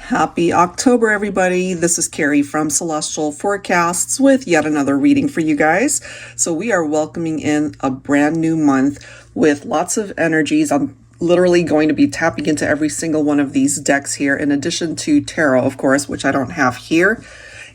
Happy October, everybody. This is Carrie from Celestial Forecasts with yet another reading for you guys. So we are welcoming in a brand new month with lots of energies. I'm literally going to be tapping into every single one of these decks here, in addition to tarot, of course, which I don't have here.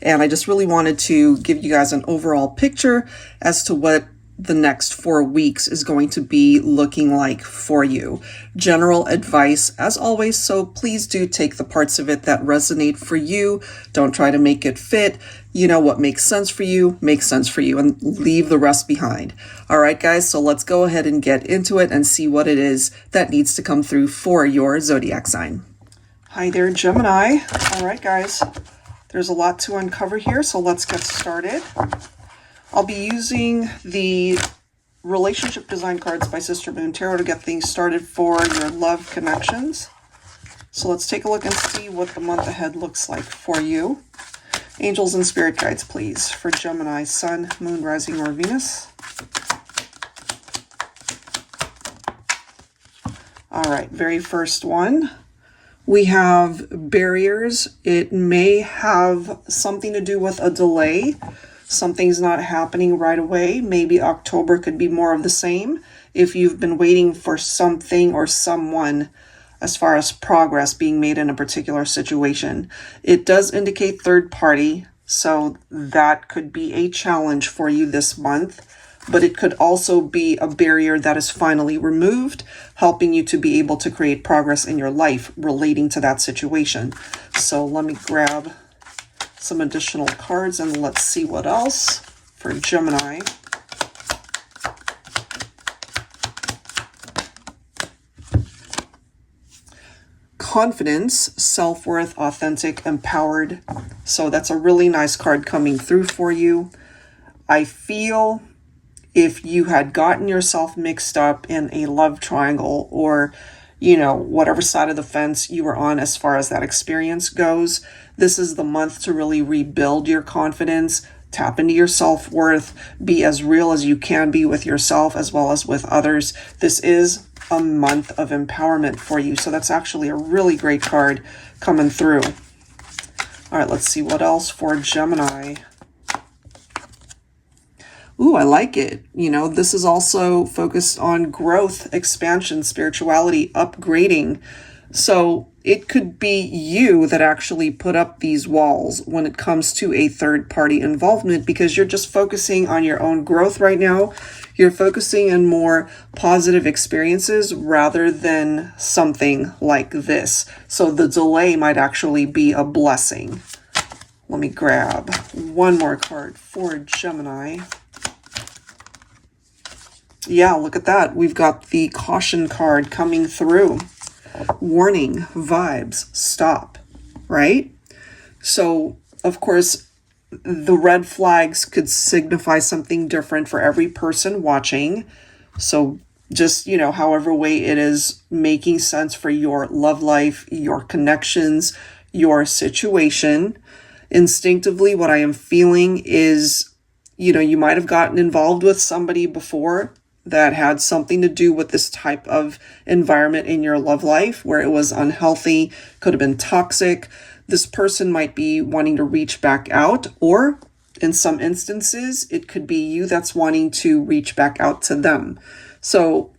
And I just really wanted to give you guys an overall picture as to what the next 4 weeks is going to be looking like for you. General advice as always, so please do take the parts of it that resonate for you. Don't try to make it fit. You know, what makes sense for you makes sense for you, and leave the rest behind. All right, guys, so let's go ahead and get into it and see what it is that needs to come through for your zodiac sign. Hi there, Gemini. All right, guys, there's a lot to uncover here, so let's get started. I'll be using the Relationship Design cards by Sister Moon Tarot to get things started for your love connections. So let's take a look and see what the month ahead looks like for you. Angels and spirit guides, please, for Gemini, Sun, Moon, Rising, or Venus. All right, very first one. We have barriers. It may have something to do with a delay. Something's not happening right away. Maybe October could be more of the same if you've been waiting for something or someone as far as progress being made in a particular situation. It does indicate third party, so that could be a challenge for you this month, but it could also be a barrier that is finally removed, helping you to be able to create progress in your life relating to that situation. So let me grab some additional cards and let's see what else for Gemini. Confidence, self-worth, authentic, empowered. So that's a really nice card coming through for you. I feel if you had gotten yourself mixed up in a love triangle, or you know, whatever side of the fence you were on as far as that experience goes, this is the month to really rebuild your confidence, tap into your self-worth, be as real as you can be with yourself as well as with others. This is a month of empowerment for you. So that's actually a really great card coming through. All right, let's see what else for Gemini. Ooh, I like it. You know, this is also focused on growth, expansion, spirituality, upgrading. So it could be you that actually put up these walls when it comes to a third party involvement, because you're just focusing on your own growth right now. You're focusing on more positive experiences rather than something like this. So the delay might actually be a blessing. Let me grab one more card for Gemini. Yeah, look at that. We've got the caution card coming through. Warning, vibes, stop, right? So, of course, the red flags could signify something different for every person watching. So just, you know, however way it is making sense for your love life, your connections, your situation. Instinctively, what I am feeling is, you know, you might have gotten involved with somebody before that had something to do with this type of environment in your love life where it was unhealthy, could have been toxic. This person might be wanting to reach back out, or in some instances, it could be you that's wanting to reach back out to them. So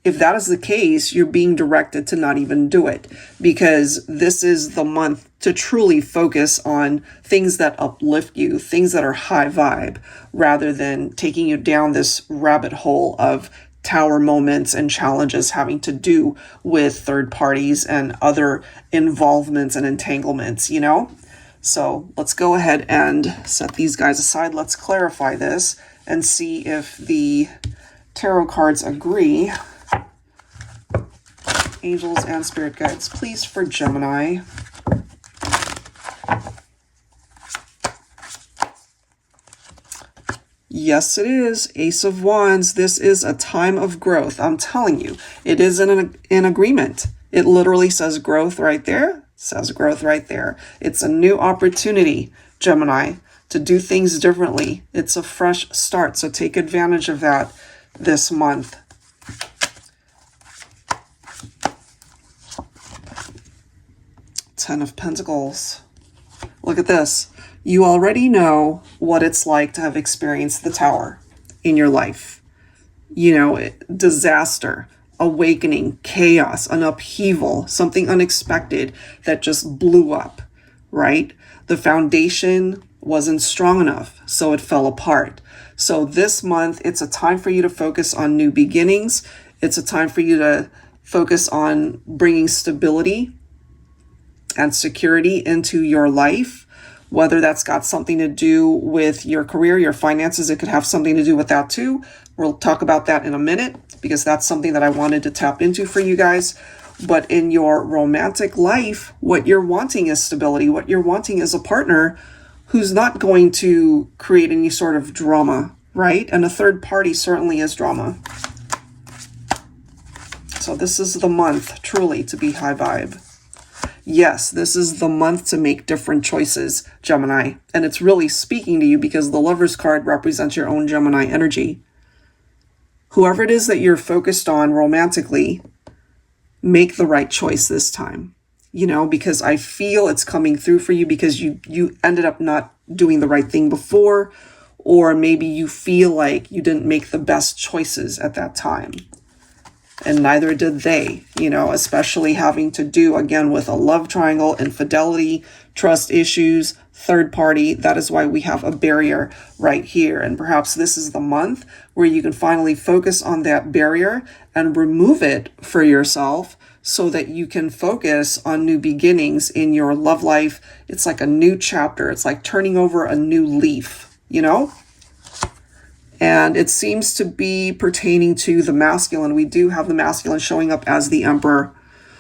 if that is the case, you're being directed to not even do it, because this is the month to truly focus on things that uplift you, things that are high vibe, rather than taking you down this rabbit hole of tower moments and challenges having to do with third parties and other involvements and entanglements, you know? So let's go ahead and set these guys aside. Let's clarify this and see if the tarot cards agree. Angels and spirit guides, please, for Gemini. Yes, it is. Ace of Wands. This is a time of growth. I'm telling you, it is in agreement. It literally says growth right there. It says growth right there. It's a new opportunity, Gemini, to do things differently. It's a fresh start, so take advantage of that this month. Ten of Pentacles. Look at this. You already know what it's like to have experienced the Tower in your life. You know, disaster, awakening, chaos, an upheaval, something unexpected that just blew up, right? The foundation wasn't strong enough, so it fell apart. So this month, it's a time for you to focus on new beginnings. It's a time for you to focus on bringing stability and security into your life, whether that's got something to do with your career, your finances. It could have something to do with that too. We'll talk about that in a minute because that's something that I wanted to tap into for you guys. But in your romantic life, what you're wanting is stability. What you're wanting is a partner who's not going to create any sort of drama, right? And a third party certainly is drama. So this is the month, truly, to be high vibe. Yes, this is the month to make different choices, Gemini. And it's really speaking to you because the Lover's card represents your own Gemini energy. Whoever it is that you're focused on romantically, make the right choice this time. You know, because I feel it's coming through for you because you ended up not doing the right thing before, or maybe you feel like you didn't make the best choices at that time. And neither did they, you know, especially having to do, again, with a love triangle, infidelity, trust issues, third party. That is why we have a barrier right here. And perhaps this is the month where you can finally focus on that barrier and remove it for yourself so that you can focus on new beginnings in your love life. It's like a new chapter. It's like turning over a new leaf, you know? And it seems to be pertaining to the masculine. We do have the masculine showing up as the Emperor.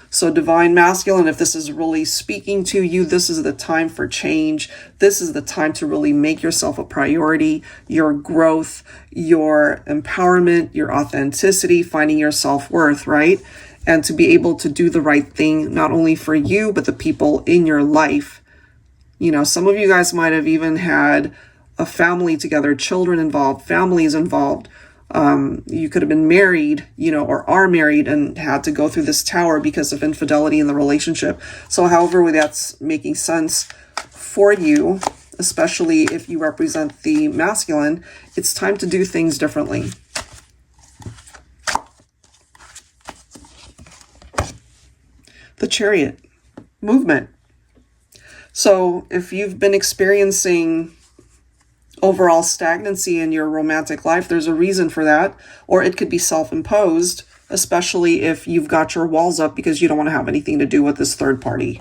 So divine masculine, if this is really speaking to you, this is the time for change. This is the time to really make yourself a priority, your growth, your empowerment, your authenticity, finding your self-worth, right? And to be able to do the right thing, not only for you, but the people in your life. You know, some of you guys might have even had a family together, children involved, families involved. You could have been married, you know, or are married and had to go through this tower because of infidelity in the relationship. So however that's making sense for you, especially if you represent the masculine, it's time to do things differently. The Chariot, movement. So if you've been experiencing overall stagnancy in your romantic life, there's a reason for that, or it could be self-imposed, especially if you've got your walls up because you don't want to have anything to do with this third party.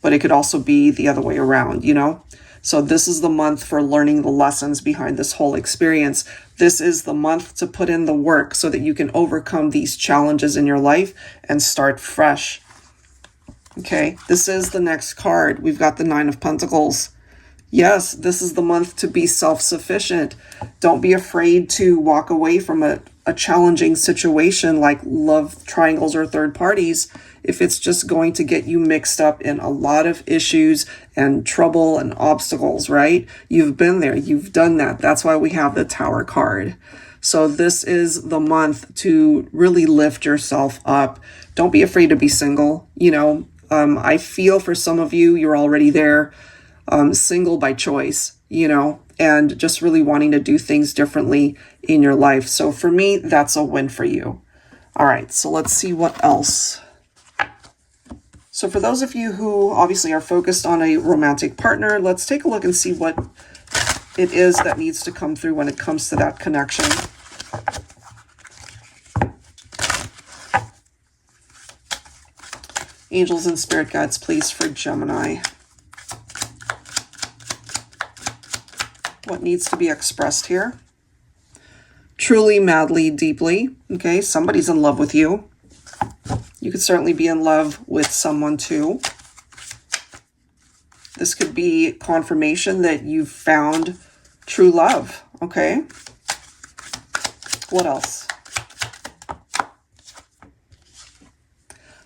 But it could also be the other way around, you know? So this is the month for learning the lessons behind this whole experience. This is the month to put in the work so that you can overcome these challenges in your life and start fresh. Okay, this is the next card. We've got the Nine of Pentacles. Yes, this is the month to be self-sufficient. Don't be afraid to walk away from a challenging situation like love triangles or third parties if it's just going to get you mixed up in a lot of issues and trouble and obstacles, right? You've been there. You've done that. That's why we have the Tower card. So this is the month to really lift yourself up. Don't be afraid to be single. You know, I feel for some of you, you're already there. Single by choice, you know, and just really wanting to do things differently in your life. So for me, that's a win for you. All right, so let's see what else. So for those of you who obviously are focused on a romantic partner, let's take a look and see what it is that needs to come through when it comes to that connection. Angels and spirit guides, please, for Gemini. What needs to be expressed here? Truly, madly, deeply. Okay, somebody's in love with you. You could certainly be in love with someone too. This could be confirmation that you've found true love. Okay. What else?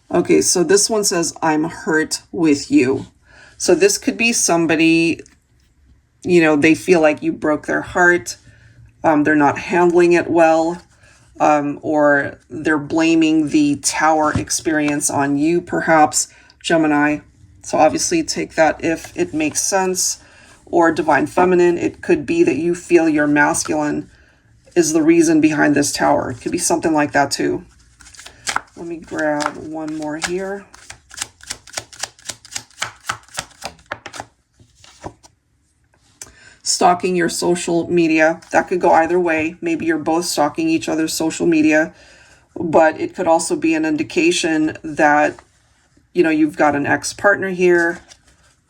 Okay, so this one says, I'm hurt with you. So this could be somebody, you know, they feel like you broke their heart. They're not handling it well. Or they're blaming the Tower experience on you, perhaps, Gemini. So obviously take that if it makes sense. Or divine feminine, it could be that you feel your masculine is the reason behind this tower. It could be something like that too. Let me grab one more here. Stalking your social media. That could go either way. Maybe you're both stalking each other's social media, but it could also be an indication that, you know, you've got an ex-partner here,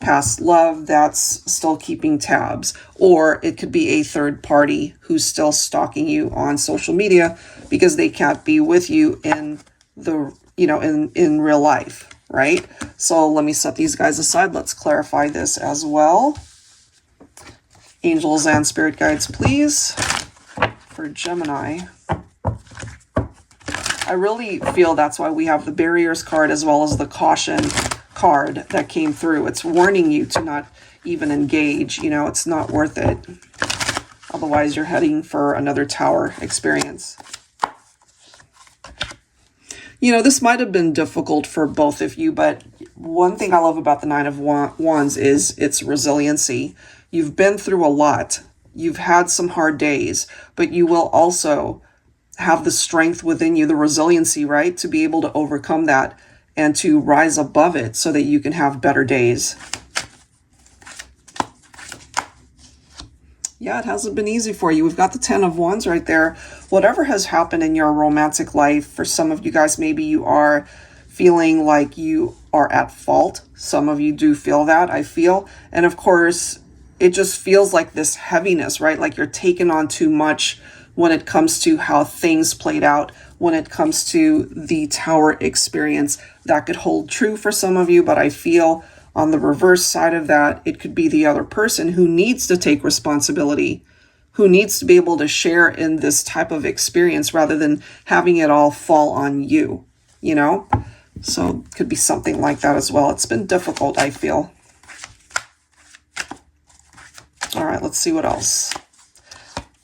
past love that's still keeping tabs, or it could be a third party who's still stalking you on social media because they can't be with you in the, you know, in real life, right? So let me set these guys aside. Let's clarify this as well. Angels and spirit guides, please, for Gemini. I really feel that's why we have the barriers card as well as the caution card that came through. It's warning you to not even engage. You know, it's not worth it. Otherwise, you're heading for another tower experience. You know, this might have been difficult for both of you, but one thing I love about the Nine of Wands is its resiliency. You've been through a lot. You've had some hard days, but you will also have the strength within you, the resiliency, right, to be able to overcome that and to rise above it so that you can have better days. Yeah, it hasn't been easy for you. We've got the Ten of Wands right there. Whatever has happened in your romantic life, for some of you guys, maybe you are feeling like you are at fault. Some of you do feel that, I feel. And of course, it just feels like this heaviness, right? Like you're taking on too much when it comes to how things played out, when it comes to the tower experience. That could hold true for some of you, but I feel on the reverse side of that, it could be the other person who needs to take responsibility, who needs to be able to share in this type of experience rather than having it all fall on you, you know? So it could be something like that as well. It's been difficult, I feel. All right, let's see what else.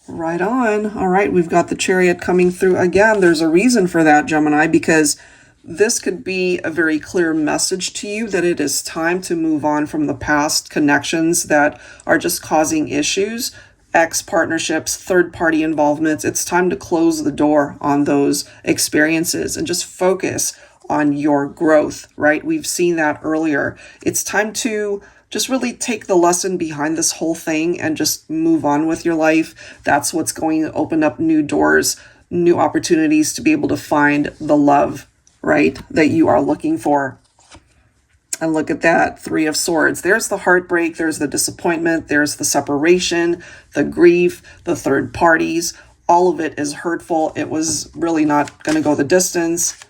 Right on. All right, we've got the Chariot coming through again. There's a reason for that, Gemini, because this could be a very clear message to you that it is time to move on from the past connections that are just causing issues, ex-partnerships, third-party involvements. It's time to close the door on those experiences and just focus on your growth, right? We've seen that earlier. It's time to just really take the lesson behind this whole thing and just move on with your life. That's what's going to open up new doors, new opportunities to be able to find the love, right, that you are looking for. And look at that, Three of Swords. There's the heartbreak, there's the disappointment, there's the separation, the grief, the third parties. All of it is hurtful. It was really not going to go the distance.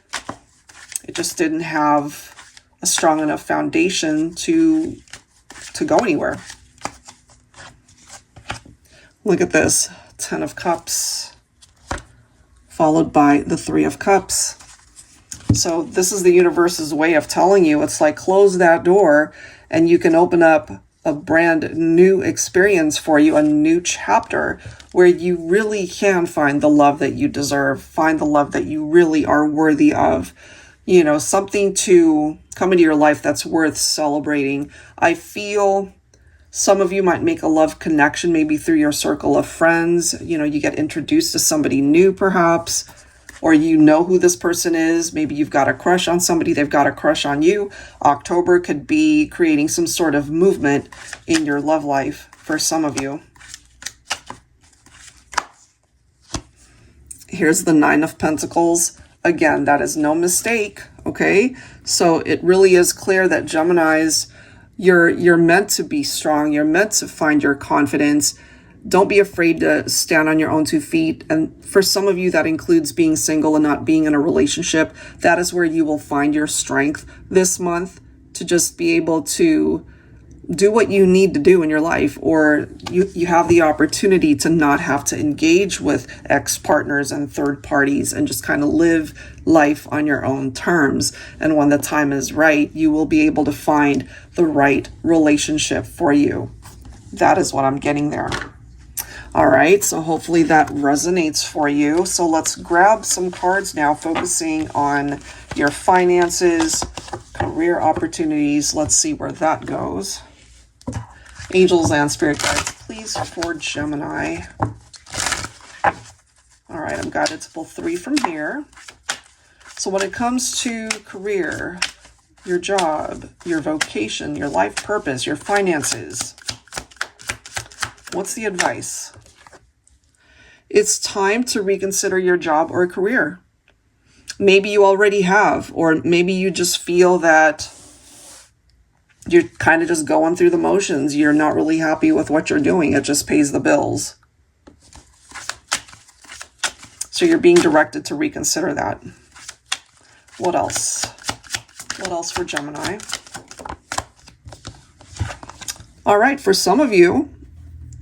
It just didn't have a strong enough foundation to go anywhere. Look at this, Ten of Cups, followed by the Three of Cups. So this is the universe's way of telling you, it's like close that door and you can open up a brand new experience for you, a new chapter where you really can find the love that you deserve, find the love that you really are worthy of. You know, something to come into your life that's worth celebrating. I feel some of you might make a love connection, maybe through your circle of friends. You know, you get introduced to somebody new perhaps, or you know who this person is. Maybe you've got a crush on somebody, they've got a crush on you. October could be creating some sort of movement in your love life for some of you. Here's the Nine of Pentacles. Again, that is no mistake, okay? So it really is clear that Geminis, you're meant to be strong. You're meant to find your confidence. Don't be afraid to stand on your own 2 feet. And for some of you, that includes being single and not being in a relationship. That is where you will find your strength this month to just be able to do what you need to do in your life, or you have the opportunity to not have to engage with ex-partners and third parties and just kind of live life on your own terms. And when the time is right, you will be able to find the right relationship for you. That is what I'm getting there. All right, so hopefully that resonates for you. So let's grab some cards now, focusing on your finances, career opportunities. Let's see where that goes. Angels and spirit guides, please, for Gemini. All right, I'm guided to pull 3 from here. So when it comes to career, your job, your vocation, your life purpose, your finances, what's the advice? It's time to reconsider your job or career. Maybe you already have, or maybe you just feel that you're kind of just going through the motions. You're not really happy with what you're doing. It just pays the bills. So you're being directed to reconsider that. What else? What else for Gemini? All right, for some of you,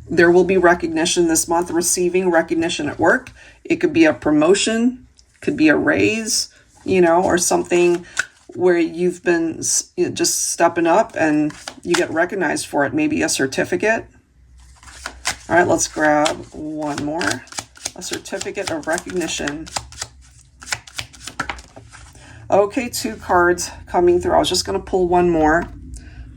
there will be recognition this month, receiving recognition at work. It could be a promotion, could be a raise, or something where you've been just stepping up and you get recognized for it. Maybe a certificate. All right, let's grab one more. A certificate of recognition. Okay, 2 cards coming through. I was just going to pull one more,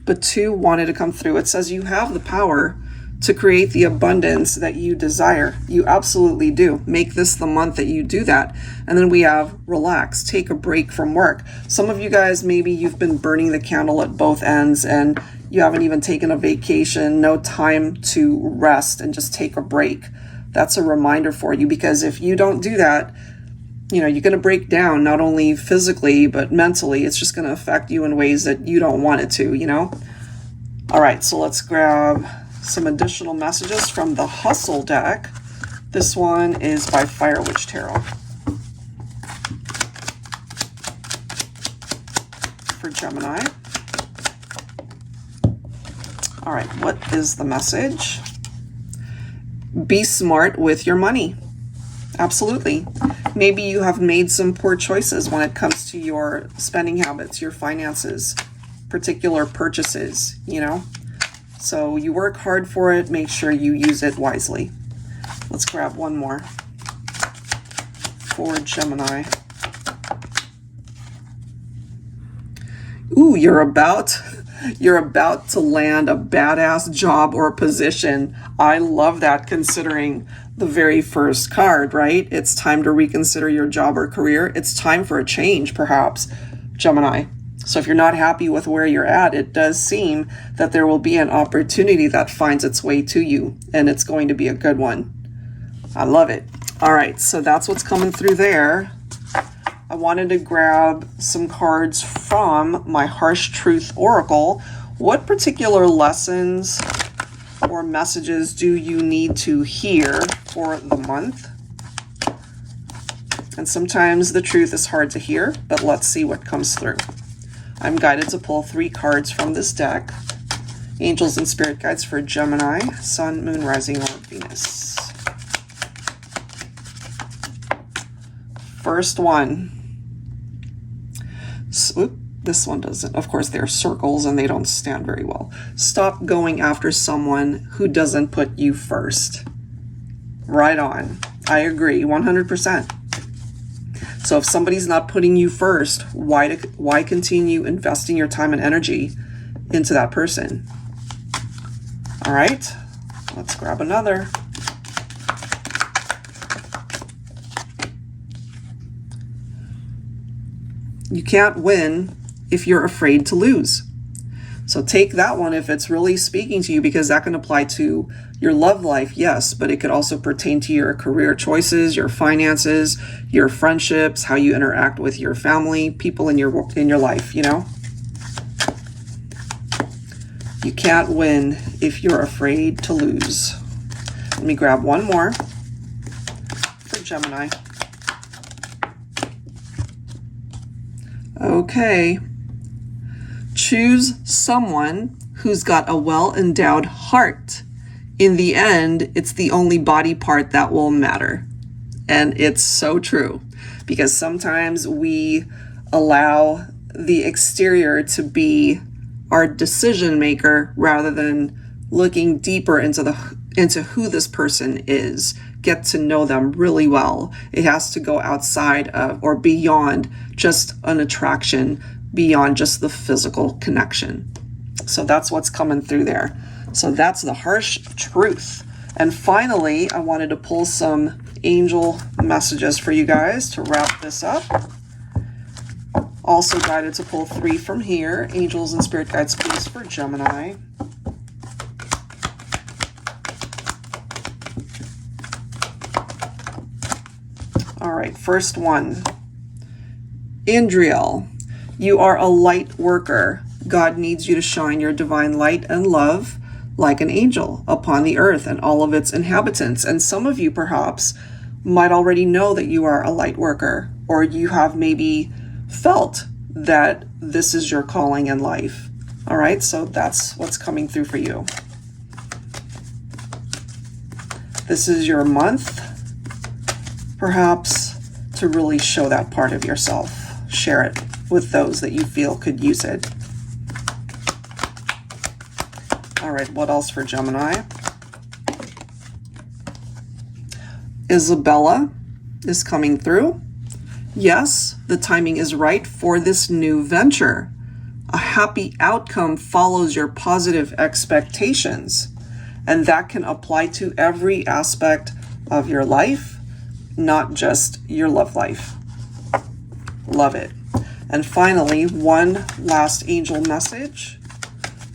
but 2 wanted to come through. It says you have the power to create the abundance that you desire. You absolutely do. Make this the month that you do that. And then we have relax, take a break from work. Some of you guys, maybe you've been burning the candle at both ends and you haven't even taken a vacation, no time to rest and just take a break. That's a reminder for you, because if you don't do that, you're going to break down, not only physically, but mentally. It's just going to affect you in ways that you don't want it to, All right, so let's grab some additional messages from the Hustle deck. This one is by Fire Witch Tarot. For Gemini. All right, what is the message? Be smart with your money. Absolutely. Maybe you have made some poor choices when it comes to your spending habits, your finances, particular purchases, So you work hard for it. Make sure you use it wisely. Let's grab one more for Gemini. Ooh, you're about to land a badass job or position. I love that, considering the very first card, right? It's time to reconsider your job or career. It's time for a change, perhaps, Gemini. So if you're not happy with where you're at, it does seem that there will be an opportunity that finds its way to you, and it's going to be a good one. I love it. All right, so that's what's coming through there. I wanted to grab some cards from my Harsh Truth Oracle. What particular lessons or messages do you need to hear for the month? And sometimes the truth is hard to hear, but let's see what comes through. I'm guided to pull 3 cards from this deck. Angels and Spirit Guides for Gemini, Sun, Moon, Rising, or Venus. First one. This one doesn't. Of course, they're circles and they don't stand very well. Stop going after someone who doesn't put you first. Right on. I agree, 100%. So if somebody's not putting you first, why continue investing your time and energy into that person? All right, let's grab another. You can't win if you're afraid to lose. So take that one if it's really speaking to you, because that can apply to your love life, yes, but it could also pertain to your career choices, your finances, your friendships, how you interact with your family, people in your life, You can't win if you're afraid to lose. Let me grab one more for Gemini. Okay. Choose someone who's got a well-endowed heart. In the end, it's the only body part that will matter. And it's so true, because sometimes we allow the exterior to be our decision maker rather than looking deeper into into who this person is. Get to know them really well. It has to go outside of or beyond just an attraction, beyond just the physical connection. So that's what's coming through there. So that's the harsh truth. And finally, I wanted to pull some angel messages for you guys to wrap this up. Also guided to pull 3 from here. Angels and spirit guides, please, for Gemini. All right, first one. Indriel, you are a light worker. God needs you to shine your divine light and love like an angel upon the earth and all of its inhabitants. And some of you perhaps might already know that you are a light worker, or you have maybe felt that this is your calling in life. All right, so that's what's coming through for you. This is your month, perhaps, to really show that part of yourself. Share it with those that you feel could use it. All right, what else for Gemini? Isabella is coming through. Yes, the timing is right for this new venture. A happy outcome follows your positive expectations, and that can apply to every aspect of your life, not just your love life. Love it. And finally, one last angel message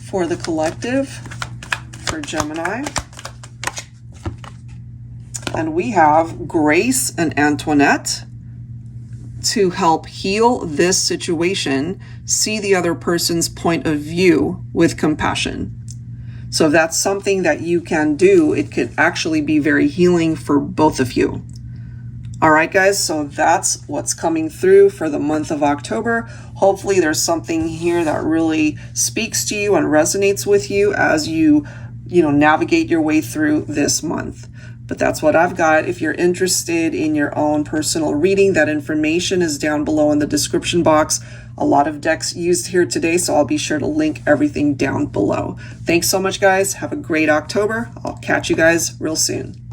for the collective, for Gemini. And we have Grace and Antoinette to help heal this situation, see the other person's point of view with compassion. So if that's something that you can do, it could actually be very healing for both of you. All right, guys, so that's what's coming through for the month of October. Hopefully there's something here that really speaks to you and resonates with you as you navigate your way through this month. But that's what I've got. If you're interested in your own personal reading, that information is down below in the description box. A lot of decks used here today, so I'll be sure to link everything down below. Thanks so much, guys. Have a great October. I'll catch you guys real soon.